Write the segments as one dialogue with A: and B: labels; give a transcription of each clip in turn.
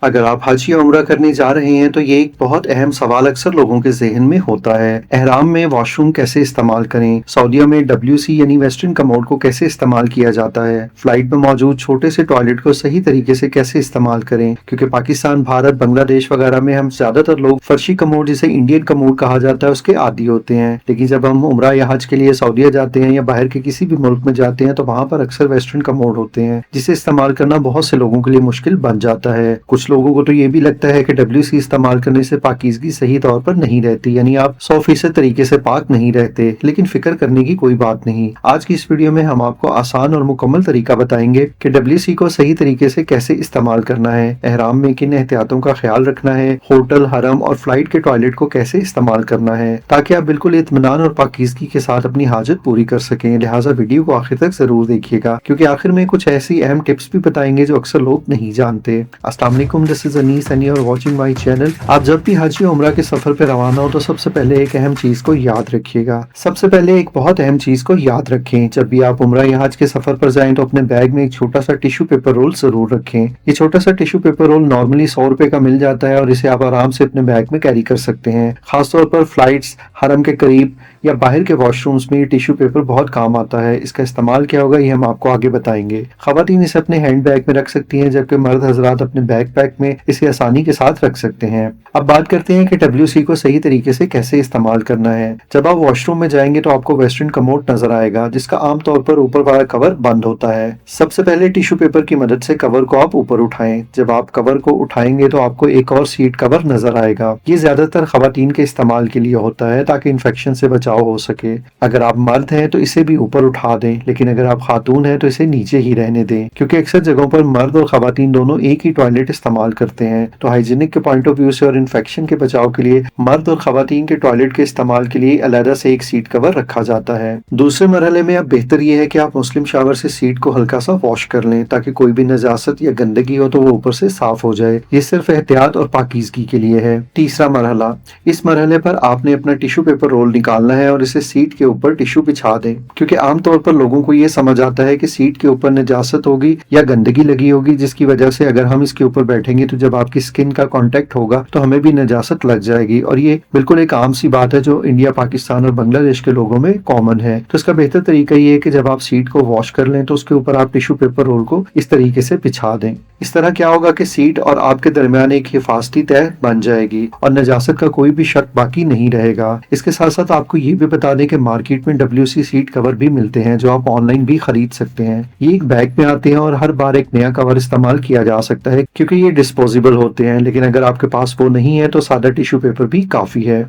A: अगर आप हज या उम्रा करने जा रहे हैं तो ये एक बहुत अहम सवाल अक्सर लोगों के ज़हन में होता है। एहराम में वॉशरूम कैसे इस्तेमाल करें? सऊदीया में WC यानी वेस्टर्न कमोड को कैसे इस्तेमाल किया जाता है? फ्लाइट में मौजूद छोटे से टॉयलेट को सही तरीके से कैसे इस्तेमाल करें? क्योंकि पाकिस्तान, भारत, बांग्लादेश वगैरह में हम ज्यादातर लोग फर्शी कमोड, जिसे इंडियन कमोड कहा जाता है, उसके आदी होते हैं। लेकिन जब हम उम्रा या हज के लिए सऊदीया जाते हैं या बाहर के किसी भी मुल्क में जाते हैं तो वहाँ पर अक्सर वेस्टर्न कमोड होते हैं, जिसे इस्तेमाल करना बहुत से लोगों के लिए मुश्किल बन जाता है। कुछ लोगों को तो ये भी लगता है कि WC इस्तेमाल करने से पाकीज़गी सही तौर पर नहीं रहती, यानी आप 100% तरीके से पाक नहीं रहते। लेकिन फिक्र करने की कोई बात नहीं। आज की इस वीडियो में हम आपको आसान और मुकम्मल तरीका बताएंगे कि WC को सही तरीके से कैसे इस्तेमाल करना है, एहराम में किन एहतियातों का ख्याल रखना है, होटल, हरम और फ्लाइट के टॉयलेट को कैसे इस्तेमाल करना है, ताकि आप बिल्कुल इत्मीनान और पाकीज़गी के साथ अपनी हाजत पूरी कर सकें। लिहाजा वीडियो को आखिर तक जरूर देखिएगा, क्योंकि आखिर में कुछ ऐसी अहम टिप्स भी बताएंगे जो अक्सर लोग नहीं जानते। अस्सलाम वालेकुम, this is Anees and you are watching my channel. आप जब भी हज या उम्रा के सफर पर रवाना हो तो सबसे पहले एक अहम चीज को याद रखिएगा। सबसे पहले एक बहुत अहम चीज को याद रखें, जब भी आप उम्रा या हज के सफर पर जाएं तो अपने बैग में एक छोटा सा टिश्यू पेपर रोल जरूर रखें। ये छोटा सा टिश्यू पेपर रोल नॉर्मली 100 रुपए का मिल जाता है और इसे आप आराम से अपने बैग में कैरी कर सकते हैं। खासतौर पर फ्लाइट्स, हरम के करीब या बाहर के वॉशरूम्स में ये टिश्यू पेपर बहुत काम आता है। इसका इस्तेमाल क्या होगा ये हम आपको आगे बताएंगे। खवातीन इसे अपने हैंड बैग में रख सकती हैं, जबकि मर्द हजरात अपने बैग पैक में इसे आसानी के साथ रख सकते हैं। अब बात करते हैं कि WC को सही तरीके से कैसे इस्तेमाल करना है। जब आप वॉशरूम में जाएंगे तो आपको वेस्टर्न कमोड नजर आएगा, जिसका आमतौर पर ऊपर वाला कवर बंद होता है। सबसे पहले टिश्यू पेपर की मदद से कवर को आप ऊपर उठाएं। जब आप कवर को उठाएंगे तो आपको एक और सीट कवर नजर आएगा। ये ज्यादातर खवातीन के इस्तेमाल के लिए होता है, ताकि इन्फेक्शन से बचाव हो सके। अगर आप मर्द हैं तो इसे भी ऊपर उठा दें, लेकिन अगर आप खातून हैं तो इसे नीचे ही रहने दें, क्योंकि अक्सर जगहों पर मर्द और खवातीन दोनों एक ही टॉयलेट इस्तेमाल करते हैं। तो हाइजीनिक के पॉइंट ऑफ व्यू से और इन्फेक्शन के बचाव के लिए मर्द और खवातीन के टॉयलेट के इस्तेमाल के लिए अलग से एक सीट कवर रखा जाता है। दूसरे मरहले में अब बेहतर यह है कि आप मुस्लिम शावर से सीट को हल्का सा वॉश कर लें, ताकि कोई भी नजासत या गंदगी हो तो वो ऊपर से साफ हो जाए। ये सिर्फ एहतियात और पाकीज़गी के लिए है। तीसरा मरहला, इस मरहले पर आपने अपना टिश्यू पेपर रोल निकालना है और इसे सीट के ऊपर टिश्यू बिछा दें, क्योंकि आमतौर पर लोगों को ये समझ आता है कि सीट के ऊपर नजासत होगी या गंदगी लगी होगी, जिसकी वजह से अगर हम इसके ऊपर बैठेंगे तो जब आपकी स्किन का कांटेक्ट होगा तो हमें भी नजासत लग जाएगी। और ये बिल्कुल एक आम सी बात है जो इंडिया, पाकिस्तान और बांग्लादेश के लोगों में कॉमन है। तो इसका बेहतर तरीका ये है कि जब आप सीट को वॉश कर लें तो उसके ऊपर आप टिश्यू पेपर रोल को इस तरीके से बिछा दें। इस तरह क्या होगा कि सीट और आपके दरमियान एक हिफाजती तह बन जाएगी और नजासत का कोई भी शक बाकी नहीं रहेगा। इसके साथ साथ आपको ये भी बता दें कि मार्केट में WC सीट कवर भी मिलते हैं, जो आप ऑनलाइन भी खरीद सकते हैं। ये एक बैग में आते हैं और हर बार एक नया कवर इस्तेमाल किया जा सकता है, क्योंकि ये डिस्पोजेबल होते हैं। लेकिन अगर आपके पास वो नहीं है तो सादा टिश्यू पेपर भी काफी है।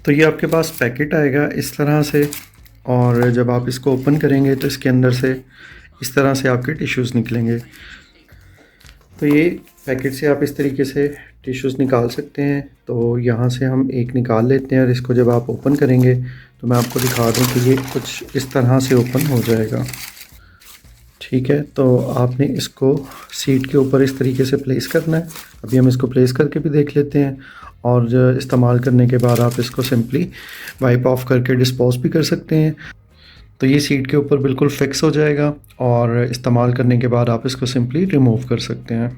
A: तो ये आपके पास पैकेट आएगा इस तरह से, और जब आप इसको ओपन करेंगे तो इसके अंदर से इस तरह से आपके टिश्यूज़ निकलेंगे। तो ये पैकेट से आप इस तरीके से टिश्यूज़ निकाल सकते हैं। तो यहाँ से हम एक निकाल लेते हैं और इसको जब आप ओपन करेंगे तो मैं आपको दिखा दूँ कि ये कुछ इस तरह से ओपन हो जाएगा। ठीक है, तो आपने इसको सीट के ऊपर इस तरीके से प्लेस करना है। अभी हम इसको प्लेस करके भी देख लेते हैं, और इस्तेमाल करने के बाद आप इसको सिंपली वाइप ऑफ करके डिस्पोज भी कर सकते हैं। तो ये सीट के ऊपर बिल्कुल फिक्स हो जाएगा और इस्तेमाल करने के बाद आप इसको सिंपली रिमूव कर सकते हैं।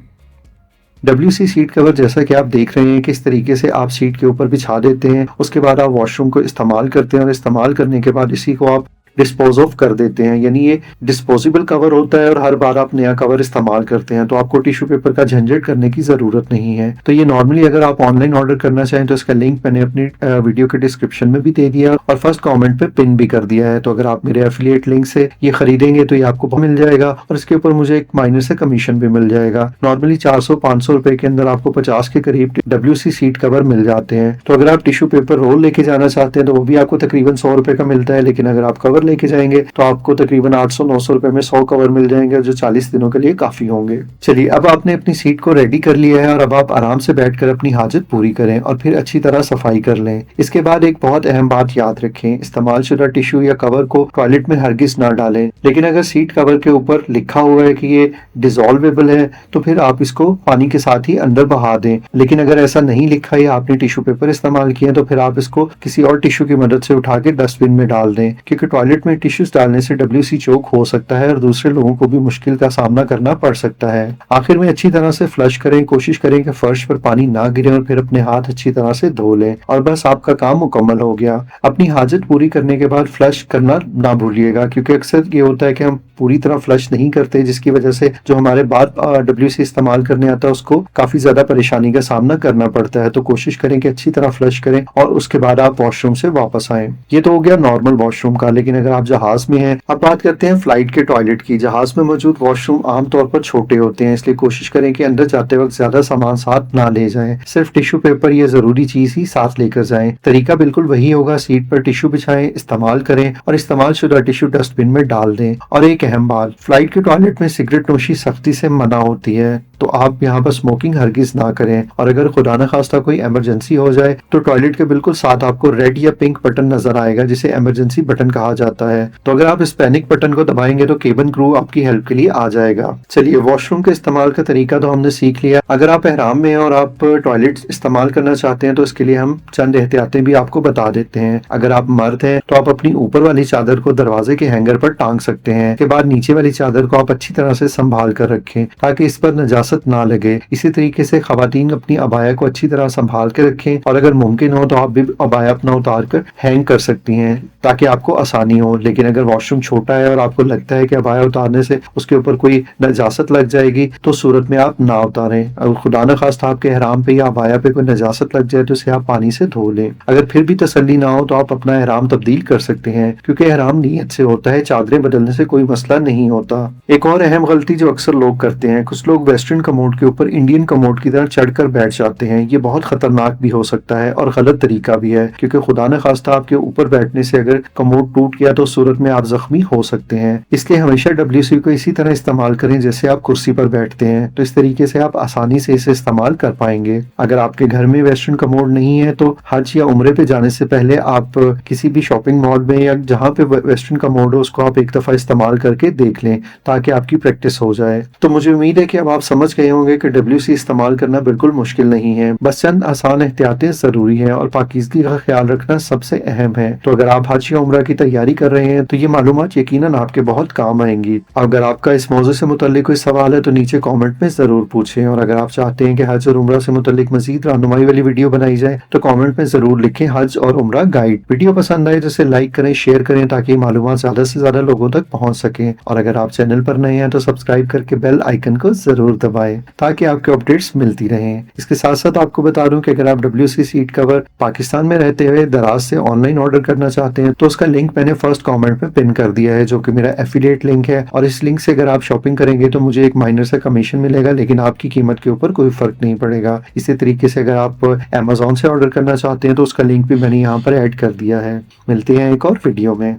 A: WC सीट कवर जैसा कि आप देख रहे हैं कि इस तरीके से आप सीट के ऊपर बिछा देते हैं। उसके बाद आप वॉशरूम को इस्तेमाल करते हैं और इस्तेमाल करने के बाद इसी को आप डिस्पोज ऑफ कर देते हैं, यानी ये डिस्पोजेबल कवर होता है और हर बार आप नया कवर इस्तेमाल करते हैं, तो आपको टिश्यू पेपर का झंझट करने की ज़रूरत नहीं है। तो ये नॉर्मली अगर आप ऑनलाइन ऑर्डर करना चाहें तो इसका लिंक मैंने अपनी वीडियो के डिस्क्रिप्शन में भी दे दिया और फर्स्ट कमेंट पे पिन भी कर दिया है। तो अगर आप मेरे एफिलिएट लिंक से ये खरीदेंगे तो ये आपको मिल जाएगा और इसके ऊपर मुझे एक माइनर से कमीशन भी मिल जाएगा। नॉर्मली 400-500 रुपए के अंदर आपको 50 के करीब WC सीट कवर मिल जाते हैं। तो अगर आप टिश्यू पेपर रोल लेके जाना चाहते हैं तो वो भी आपको तकरीबन 100 रुपए का मिलता है, लेकिन अगर आप कवर लेके जाएंगे तो आपको तकरीबन 800-900 रुपए में 100 कवर मिल जाएंगे, जो 40 दिनों के लिए काफी होंगे। चलिए, अब आपने अपनी सीट को रेडी कर लिया है और अब आप आराम से बैठकर अपनी हाजत पूरी करें और फिर अच्छी तरह सफाई कर लें। इसके बाद एक बहुत अहम बात याद रखें, इस्तेमाल शुदा टिश्यू या कवर को टॉयलेट में हरगिज ना डालें। लेकिन अगर सीट कवर के ऊपर लिखा हुआ है कि ये डिसॉल्वेबल है तो फिर आप इसको पानी के साथ ही अंदर बहा दें। लेकिन अगर ऐसा नहीं लिखा है, आपने टिश्यू पेपर इस्तेमाल किए तो फिर आप इसको किसी और टिश्यू की मदद से उठा के डस्टबिन में डाल दें, क्योंकि टॉयलेट टॉयलेट में टिश्यूज डालने से WC चोक हो सकता है और दूसरे लोगों को भी मुश्किल का सामना करना पड़ सकता है। आखिर में अच्छी तरह से फ्लश करें, कोशिश करें कि फर्श पर पानी ना गिरे और फिर अपने हाथ अच्छी तरह से धो लें और बस आपका काम मुकम्मल हो गया। अपनी हाजत पूरी करने के बाद फ्लश करना ना भूलिएगा, क्योंकि अक्सर ये होता है कि हम पूरी तरह फ्लश नहीं करते, जिसकी वजह से जो हमारे बाद WC इस्तेमाल करने आता है उसको काफी ज्यादा परेशानी का सामना करना पड़ता है। तो कोशिश करें कि अच्छी तरह फ्लश करें और उसके बाद आप वॉशरूम से वापस आएं। ये तो हो गया नॉर्मल वॉशरूम का, लेकिन अगर आप जहाज में हैं, अब बात करते हैं फ्लाइट के टॉयलेट की। जहाज में मौजूद वॉशरूम आमतौर पर छोटे होते हैं, इसलिए कोशिश करें कि अंदर जाते वक्त ज्यादा सामान साथ ना ले जाएं। सिर्फ टिश्यू पेपर ये जरूरी चीज ही साथ लेकर जाएं। तरीका बिल्कुल वही होगा, सीट पर टिश्यू बिछाएं, इस्तेमाल करें और इस्तेमाल शुदा टिश्यू डस्टबिन में डाल दें। और एक अहम बात, फ्लाइट के टॉयलेट में सिगरेट नोशी सख्ती से मना होती है, तो आप यहाँ पर स्मोकिंग हरगिज ना करें। और अगर खुदा न खास्ता कोई इमरजेंसी हो जाए तो टॉयलेट के बिल्कुल साथ आपको रेड या पिंक बटन नजर आएगा, जिसे इमरजेंसी बटन कहा जाता है। तो अगर आप इस पैनिक बटन को दबाएंगे तो केबिन क्रू आपकी हेल्प के लिए आ जाएगा। चलिए, वॉशरूम के इस्तेमाल का तरीका तो हमने सीख लिया। अगर आप एहराम में हैं और आप टॉयलेट इस्तेमाल करना चाहते हैं तो इसके लिए हम चंद एहतियातें भी आपको बता देते हैं। अगर आप मर्द हैं तो आप अपनी ऊपर वाली चादर को दरवाजे के हैंगर पर टांग सकते हैं। के बाद नीचे वाली चादर को आप अच्छी तरह से संभाल कर रखें ताकि इस पर नजासत ना लगे। इसी तरीके से खवातीन अपनी अबाया को अच्छी तरह संभाल के रखें और अगर मुमकिन हो तो आप भी अबाया अपना उतार कर हैंग कर सकती हैं ताकि आपको आसानी हो। लेकिन अगर वॉशरूम छोटा है और आपको लगता है कि अबाया उतारने से उसके ऊपर कोई नजासत लग जाएगी तो सूरत में आप ना उतारें। अगर खुदा न खास्ता आपके एहराम पे या अबाया पे कोई नजासत लग जाए तो उसे आप पानी से धो लें। अगर फिर भी तसल्ली ना हो तो आप अपना एहराम तब्दील कर सकते हैं, क्योंकि एहराम नीयत से होता है, चादरें बदलने से कोई मसला नहीं होता। एक और अहम गलती जो अक्सर लोग करते हैं, कुछ लोग वेस्टर्न कमोड के ऊपर इंडियन कमोड की तरह चढ़कर बैठ जाते हैं। ये बहुत खतरनाक भी हो सकता है और गलत तरीका भी है, क्योंकि खुदा न खास्ता आपके ऊपर बैठने से अगर कमोड टूट गया तो सूरत में आप जख्मी हो सकते हैं। इसलिए हमेशा WC को इसी तरह इस्तेमाल करें जैसे आप कुर्सी पर बैठते हैं, तो इस तरीके से आप आसानी से इसे इस्तेमाल कर पाएंगे। अगर आपके घर में वेस्टर्न कमोड नहीं है तो हज या उम्रे पे जाने से पहले आप किसी भी शॉपिंग मॉल में या जहाँ पे वेस्टर्न कमोड हो उसको आप एक दफा इस्तेमाल करके देख लें ताकि आपकी प्रैक्टिस हो जाए। तो मुझे उम्मीद है कि अब आप समझ गए होंगे कि WC इस्तेमाल करना बिल्कुल मुश्किल नहीं है, बस चंद आसान एहतियातें जरूरी है और पाकीज़गी का ख्याल रखना सबसे अहम है। तो अगर आप हज या उम्रा की तैयारी कर रहे हैं तो ये मालूमात यकीनन आपके बहुत काम आएंगी। अगर आपका इस मौजू से मुताल्लिक कोई सवाल है तो नीचे कमेंट में जरूर पूछें, और अगर आप चाहते हैं कि हज और उम्रा से मुताल्लिक मजीद रहनुमाई वाली वीडियो बनाई जाए तो कमेंट में जरूर लिखें हज और उम्रा गाइड। वीडियो पसंद आए तो इसे लाइक करें, शेयर करें ताकि मालूमात ज्यादा से ज्यादा लोगों तक पहुंच सके। और अगर आप चैनल पर नए हैं तो सब्सक्राइब करके बेल आइकन को जरूर दबाएं ताकि आपको अपडेट्स मिलती रहें। इसके साथ साथ आपको बता दूं कि अगर आप WC सीट कवर पाकिस्तान में रहते हुए दराज से ऑनलाइन ऑर्डर करना चाहते हैं तो उसका लिंक मैंने फर्स्ट कमेंट में पिन कर दिया है, जो कि मेरा एफिलिएट लिंक है। और इस लिंक से अगर आप शॉपिंग करेंगे तो मुझे एक माइनर सा कमीशन मिलेगा, लेकिन आपकी कीमत के ऊपर कोई फर्क नहीं पड़ेगा। इसी तरीके से अगर आप Amazon से ऑर्डर करना चाहते हैं तो उसका लिंक भी मैंने यहाँ पर ऐड कर दिया है। मिलते हैं एक और वीडियो में।